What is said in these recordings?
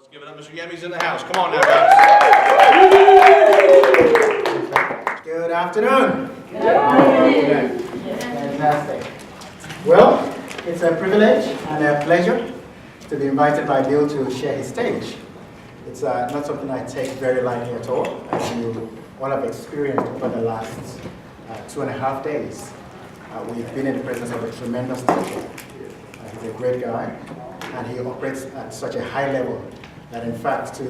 Let's give it up. Mr. Yemi's in the house. Come on now, guys. Good afternoon. Good afternoon. Fantastic. Well, it's a privilege and a pleasure to be invited by Bill to share his stage. It's not something I take very lightly at all, as you all have experienced over the last 2.5 days. We've been in the presence of a tremendous teacher. He's a great guy, and he operates at such a high level that, in fact, to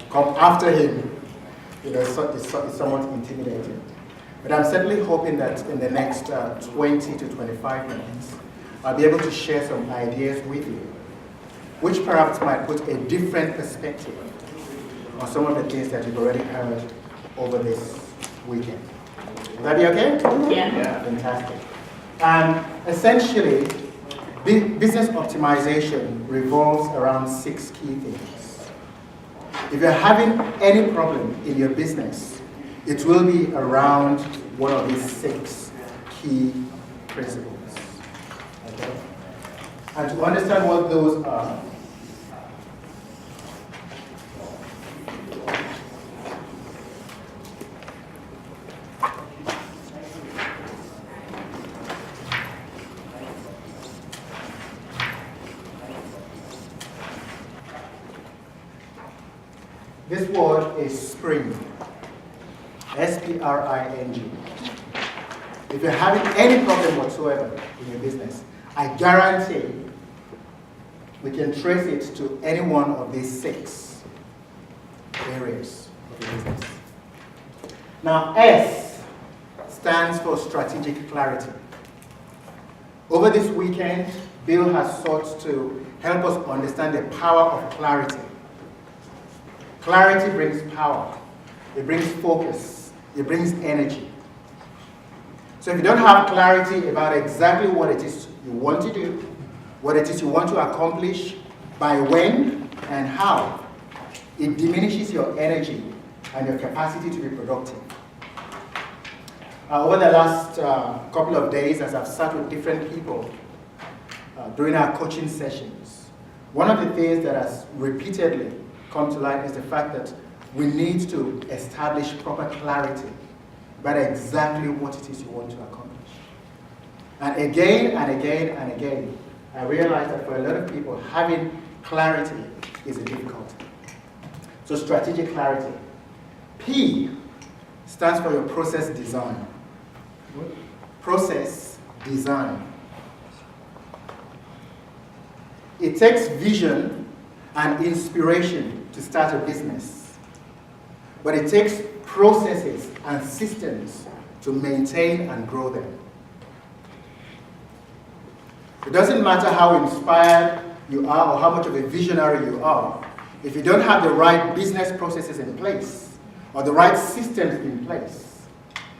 come after him, is somewhat intimidating. But I'm certainly hoping that in the next 20 to 25 minutes, I'll be able to share some ideas with you, which perhaps might put a different perspective on some of the things that you've already heard over this weekend. Will that be okay? Yeah. Fantastic. Essentially, business optimization revolves around 6 key things. If you're having any problem in your business, it will be around one of these 6 key principles. Okay? And to understand what those are, this word is spring. S-P-R-I-N-G. If you're having any problem whatsoever in your business, I guarantee we can trace it to any one of these 6 areas of your business. Now, S stands for strategic clarity. Over this weekend, Bill has sought to help us understand the power of clarity. Clarity brings power. It brings focus. It brings energy. So if you don't have clarity about exactly what it is you want to do, what it is you want to accomplish, by when and how, it diminishes your energy and your capacity to be productive. Over the last couple of days, as I've sat with different people during our coaching sessions, one of the things that has repeatedly come to light is the fact that we need to establish proper clarity about exactly what it is you want to accomplish. And again and again and again, I realize that for a lot of people, having clarity is a difficulty. So strategic clarity. P stands for your process design. Process design. It takes vision and inspiration to start a business. But it takes processes and systems to maintain and grow them. It doesn't matter how inspired you are or how much of a visionary you are, if you don't have the right business processes in place or the right systems in place,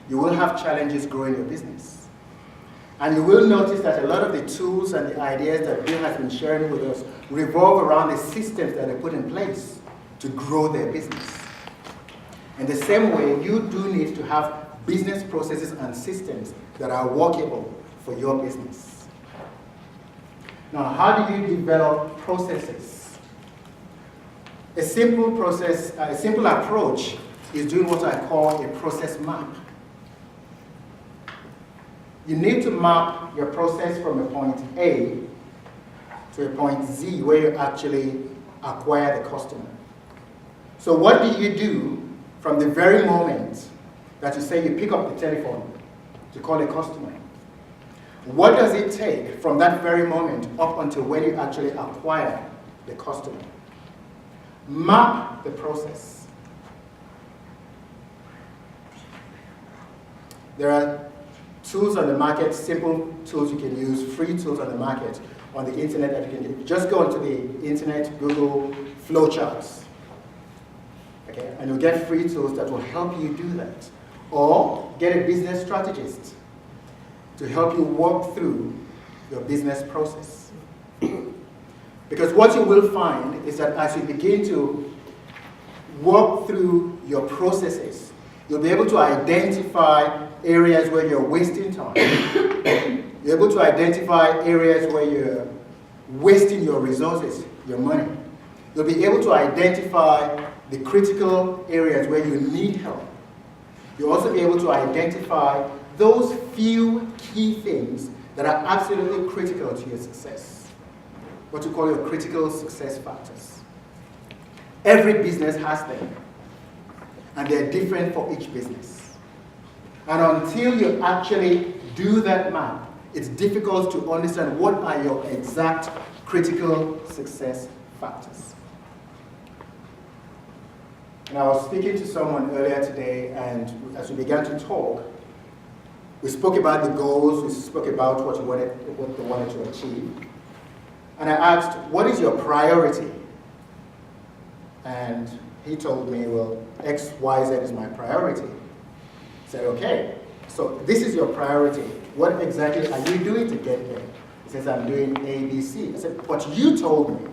you will have challenges growing your business. And you will notice that a lot of the tools and the ideas that Bill has been sharing with us revolve around the systems that are put in place to grow their business. In the same way, you do need to have business processes and systems that are workable for your business. Now, how do you develop processes? A simple approach is doing what I call a process map. You need to map your process from a point A to a point Z where you actually acquire the customer. So what do you do from the very moment that you say you pick up the telephone to call a customer? What does it take from that very moment up until when you actually acquire the customer? Map the process. There are tools on the market, simple tools you can use, free tools on the market, on the internet that you can just go onto the internet, Google flowcharts. Okay, and you'll get free tools that will help you do that. Or get a business strategist to help you walk through your business process. Because what you will find is that as you begin to walk through your processes, you'll be able to identify areas where you're wasting time. You're able to identify areas where you're wasting your resources, your money. You'll be able to identify the critical areas where you need help. You'll also be able to identify those few key things that are absolutely critical to your success. What you call your critical success factors. Every business has them, and they're different for each business. And until you actually do that map, it's difficult to understand what are your exact critical success factors. And I was speaking to someone earlier today, and as we began to talk, we spoke about the goals, we spoke about what they wanted to achieve. And I asked, what is your priority? And he told me, well, X, Y, Z is my priority. I said, okay, so this is your priority. What exactly are you doing to get there? He says, I'm doing A, B, C. I said, but you told me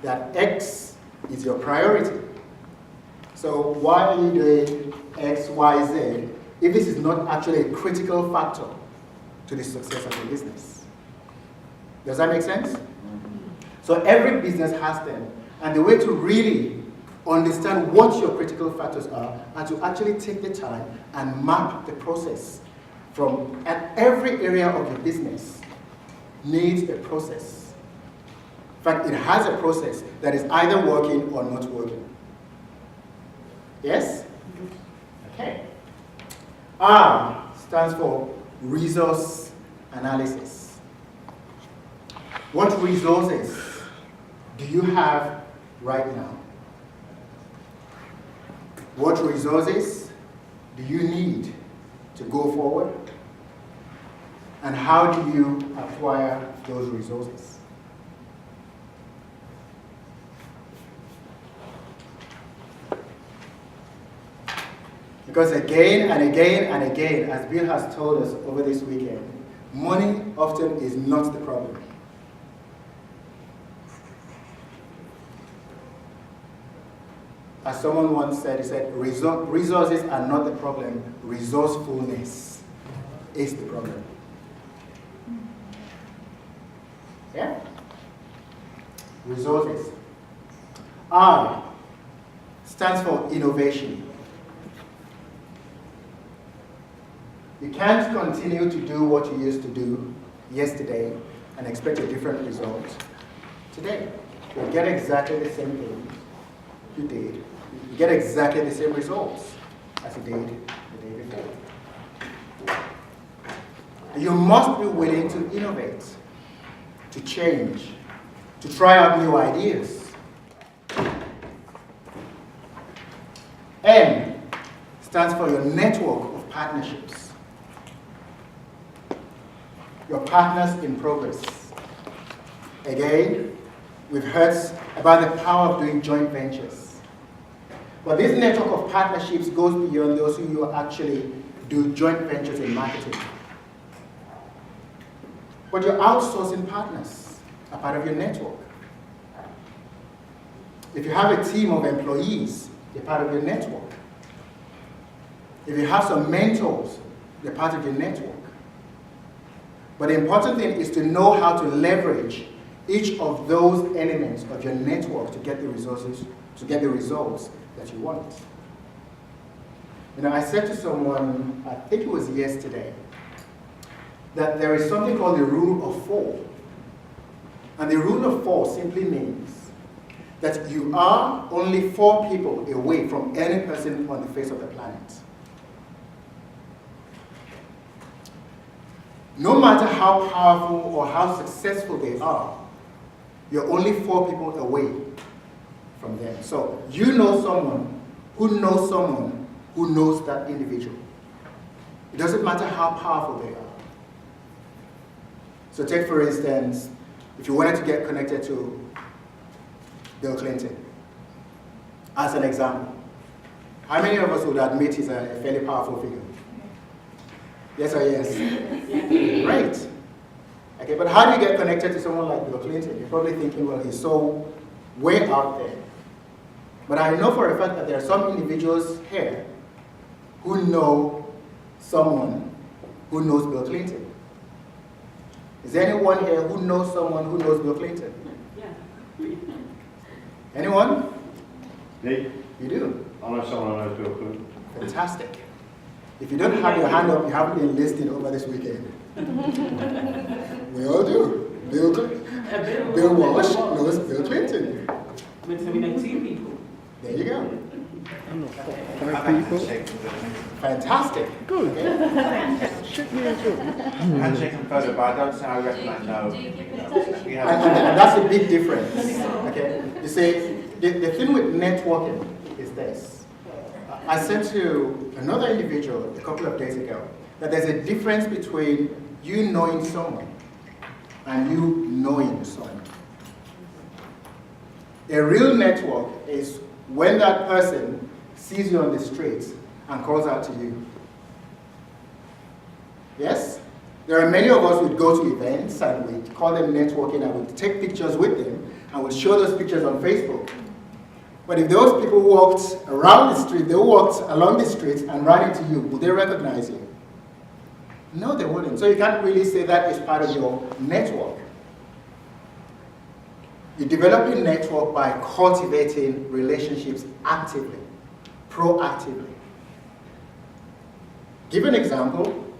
that X is your priority. So why are you doing X, Y, Z if this is not actually a critical factor to the success of the business? Does that make sense? So every business has them. And the way to really understand what your critical factors are and to actually take the time and map the process from every area of your business needs a process. In fact, it has a process that is either working or not working. Yes? Okay. R stands for resource analysis. What resources do you have right now? What resources do you need to go forward? And how do you acquire those resources? Because again and again and again, as Bill has told us over this weekend, money often is not the problem. As someone once said, he said, resources are not the problem, resourcefulness is the problem. Yeah? Resources. R stands for innovation. You can't continue to do what you used to do yesterday and expect a different result today. You'll get exactly the same thing you did. You get exactly the same results as you did the day before. You must be willing to innovate, to change, to try out new ideas. N stands for your network of partnerships. Your partners in progress. Again, we've heard about the power of doing joint ventures. But this network of partnerships goes beyond those who actually do joint ventures in marketing. But your outsourcing partners are part of your network. If you have a team of employees, they're part of your network. If you have some mentors, they're part of your network. But the important thing is to know how to leverage each of those elements of your network to get the resources, to get the results that you want. You know, I said to someone, I think it was yesterday, that there is something called the rule of 4. And the rule of 4 simply means that you are only 4 people away from any person on the face of the planet. No matter how powerful or how successful they are, you're only 4 people away from them. So you know someone who knows that individual. It doesn't matter how powerful they are. So take, for instance, if you wanted to get connected to Bill Clinton, as an example, how many of us would admit he's a fairly powerful figure? Yes or yes? Great. Okay, but how do you get connected to someone like Bill Clinton? You're probably thinking, well, he's so way out there. But I know for a fact that there are some individuals here who know someone who knows Bill Clinton. Is there anyone here who knows someone who knows Bill Clinton? Yeah. Anyone? Me? You do? I know someone who knows Bill Clinton. Fantastic. If you don't have your hand up, you haven't been enlisted over this weekend. We all do. Bill Walsh knows Bill Clinton. We know 2 people. There you go. Five people. Fantastic. Good. Handshake and photo, but I don't say I recommend no. And that's a big difference. Okay? You see, the thing with networking is this. I said to another individual a couple of days ago that there's a difference between you knowing someone and you knowing someone. A real network is when that person sees you on the street and calls out to you. Yes? There are many of us who would go to events and we call them networking and we take pictures with them and we'll show those pictures on Facebook. But if those people walked around the street, they walked along the street and ran into you, would they recognize you? No, they wouldn't. So you can't really say that is part of your network. You develop a network by cultivating relationships actively, proactively. Give an example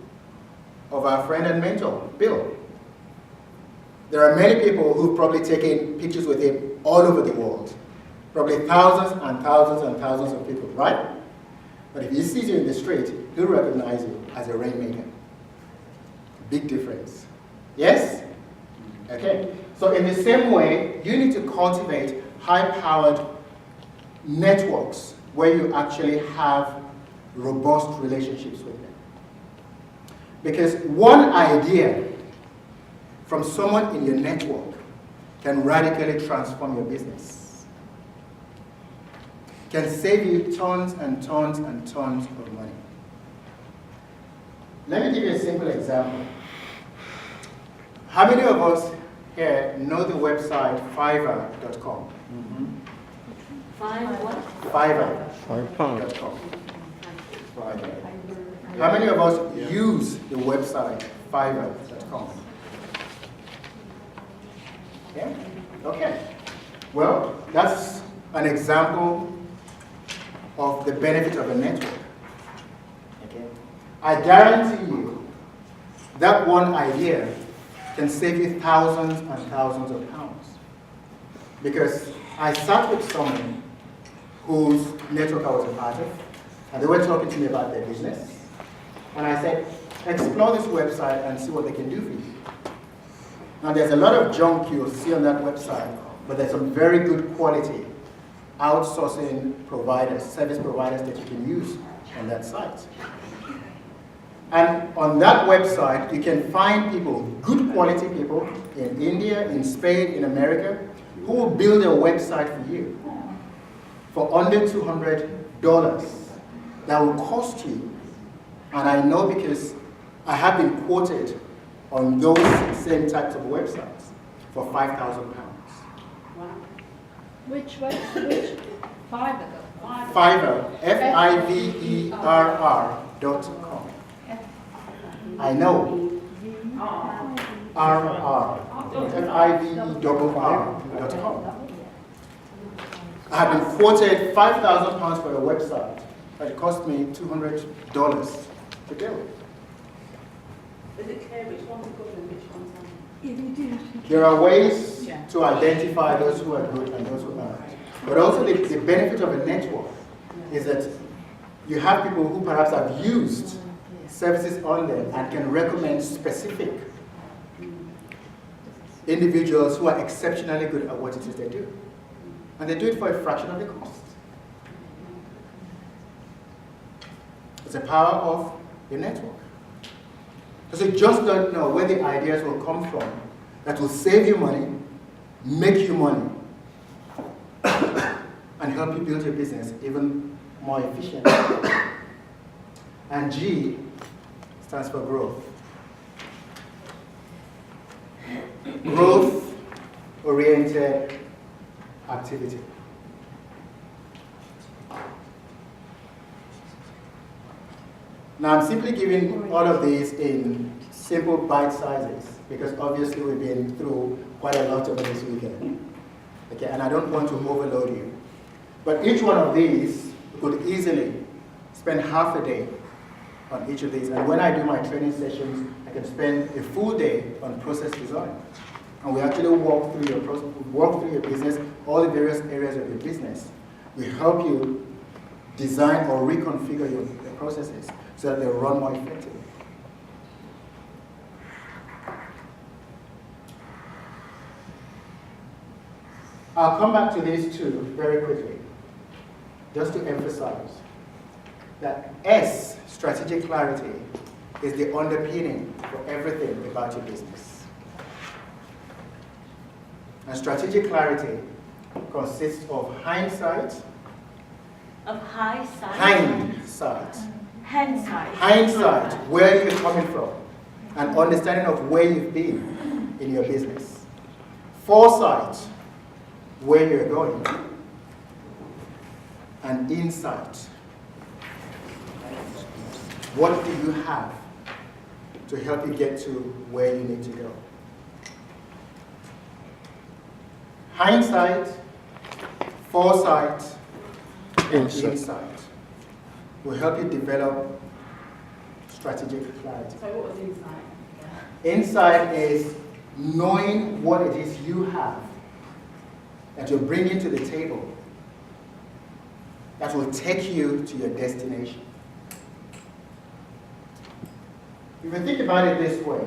of our friend and mentor, Bill. There are many people who've probably taken pictures with him all over the world. Probably thousands and thousands and thousands of people, right? But if he sees you in the street, he'll recognize you as a Rainmaker. Big difference. Yes? Okay. So in the same way, you need to cultivate high-powered networks where you actually have robust relationships with them. Because one idea from someone in your network can radically transform your business. Can save you tons and tons and tons of money. Let me give you a simple example. How many of us here know the website Fiverr.com? Fiverr.com. How many of us use the website Fiverr.com? Yeah? Okay. Well, that's an example of the benefit of a network. Okay? I guarantee you that one idea can save you thousands and thousands of pounds. Because I sat with someone whose network I was a part of, and they were talking to me about their business. And I said, explore this website and see what they can do for you. Now there's a lot of junk you'll see on that website, but there's some very good quality outsourcing providers, service providers that you can use on that site. And on that website, you can find people, good quality people in India, in Spain, in America, who will build a website for you for under $200 that will cost you. And I know because I have been quoted on those same types of websites for £5,000. Wow. Which website? Fiverr. Fiverr, Fiverr.com. I know. Fiverr.com. I have been quoted £5,000 for a website, but it cost me $200 to build. Is it clear which one's good and which one's not? There are ways to identify those who are good and those who aren't. But also the benefit of a network is that you have people who perhaps have used services on them and can recommend specific individuals who are exceptionally good at what it is they do. And they do it for a fraction of the cost. It's the power of your network. Because you just don't know where the ideas will come from that will save you money, make you money, and help you build your business even more efficiently. And G stands for growth. Growth-oriented activity. Now I'm simply giving all of these in simple bite sizes because obviously we've been through quite a lot over this weekend. Okay, and I don't want to overload you. But each one of these could easily spend half a day on each of these. And when I do my training sessions, I can spend a full day on process design. And we actually walk through your process, walk through your business, all the various areas of your business. We help you design or reconfigure your processes so that they run more effectively. I'll come back to these two very quickly, just to emphasize that S, strategic clarity, is the underpinning for everything about your business. And strategic clarity consists of hindsight, Of hindsight. Hindsight, where you're coming from, and understanding of where you've been in your business. Foresight, where you're going, and insight. What do you have to help you get to where you need to go? Hindsight, foresight, and insight will help you develop strategic clarity. So what was insight? Insight is knowing what it is you have that you're bringing to the table that will take you to your destination. If you think about it this way,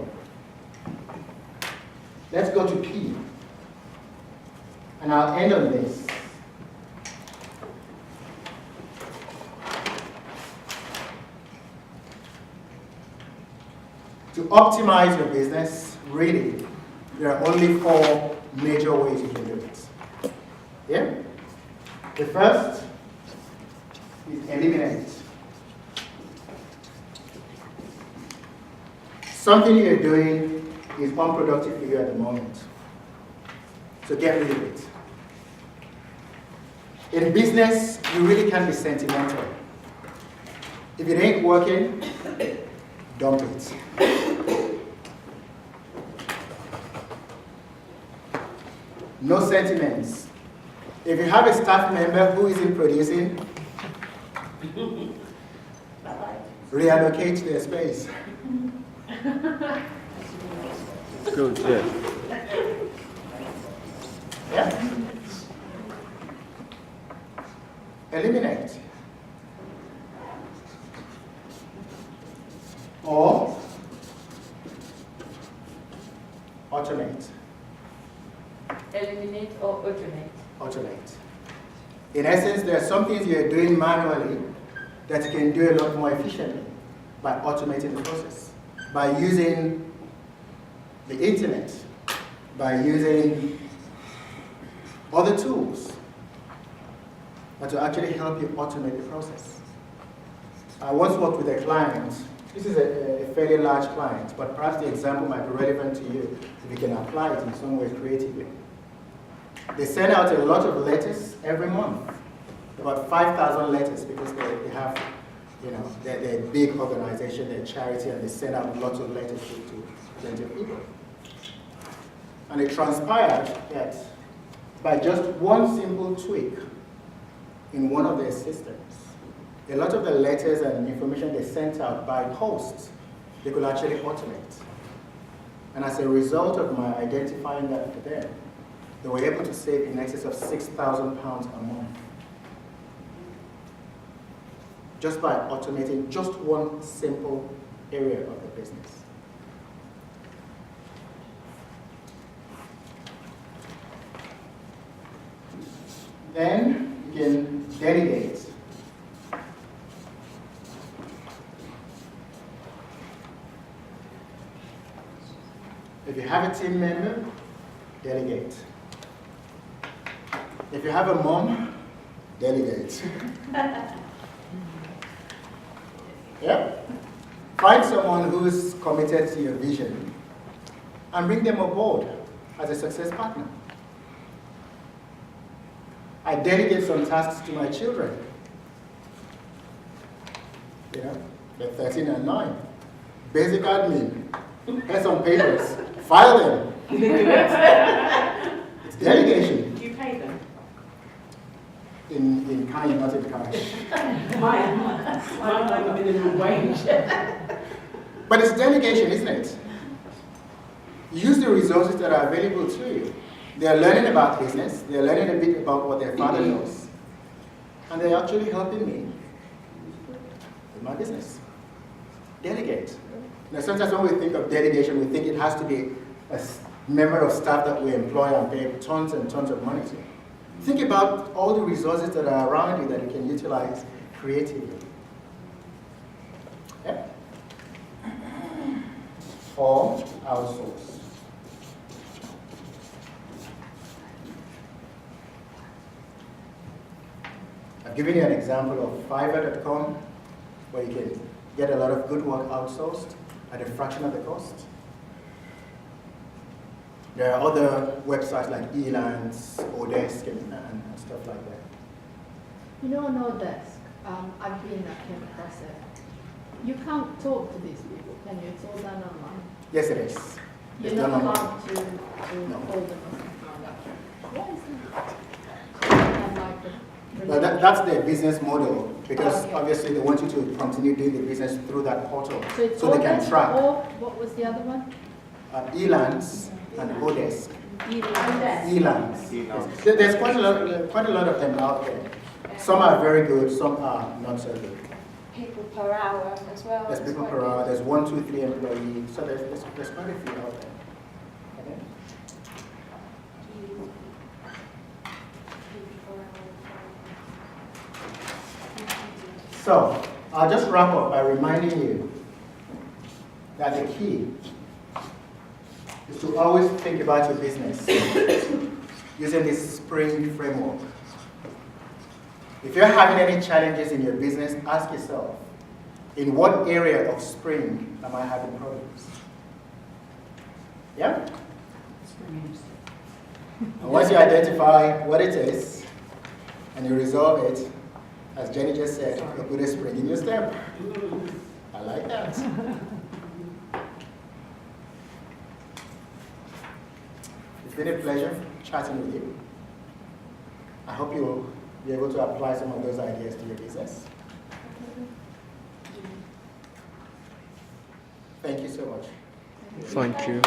let's go to P. And I'll end on this. To optimize your business, really, there are only 4 major ways you can do it. Yeah? The first is eliminate. Something you're doing is unproductive for you at the moment. So get rid of it. In business, you really can't be sentimental. If it ain't working, dump it. No sentiments. If you have a staff member who isn't producing, reallocate their space. Good, yeah. Yeah? Eliminate. Or automate. Eliminate or automate? Automate. In essence, there are some things you're doing manually that you can do a lot more efficiently by automating the process, by using the internet, by using other tools that will actually help you automate the process. I once worked with a client. This is a fairly large client, but perhaps the example might be relevant to you if you can apply it in some way creatively. They send out a lot of letters every month, about 5,000 letters, because they have, they're a big organization, they're a charity, and they send out lots of letters to plenty of people. And it transpired that by just one simple tweak in one of their systems, a lot of the letters and information they sent out by post, they could actually automate. And as a result of my identifying that for them, they were able to save in excess of £6,000 a month. Just by automating just one simple area of the business. Then you can delegate. If you have a team member, delegate. If you have a mom, delegate. Yep. Find someone who's committed to your vision and bring them aboard as a success partner. I delegate some tasks to my children. They're 13 and 9. Basic admin. Here's some papers. File them. It's delegation. Do you pay them? in kind, not in cash. Mine like a minimum wage. But it's delegation, isn't it? Use the resources that are available to you. They're learning about business, they're learning a bit about what their father knows, and they're actually helping me with my business. Delegate. Now, sometimes when we think of delegation, we think it has to be a member of staff that we employ and pay tons and tons of money to. Think about all the resources that are around you that you can utilize creatively. Okay? Or outsource. I've given you an example of Fiverr.com, where you can get a lot of good work outsourced at a fraction of the cost. There are other websites like Elance, Odesk, and stuff like that. You know, on Odesk, I've came across it. You can't talk to these people, can you? It's all done online. Yes, it is. You're It's not done allowed online. to No. call them or something like that. What is that? And like the But that's their business model, because Okay. obviously they want you to continue doing the business through that portal, So it's so they can Odesk, track. or what was the other one? Elance and Odesk. Elance. Elance. Yes. There's quite a lot of them out there. Some are very good, some are not so good. People per hour as well. There's It's people quite per hour, good. there's 1, 2, 3 employees, so there's quite a few out there. Okay? People per hour. So, I'll just wrap up by reminding you that the key is to always think about your business using this spring framework. If you're having any challenges in your business, ask yourself, in what area of spring am I having problems? Yeah? And once you identify what it is, and you resolve it, as Jenny just said, you put a spring in your step. I like that. It's been a pleasure chatting with you. I hope you'll be able to apply some of those ideas to your business. Thank you so much. Thank you.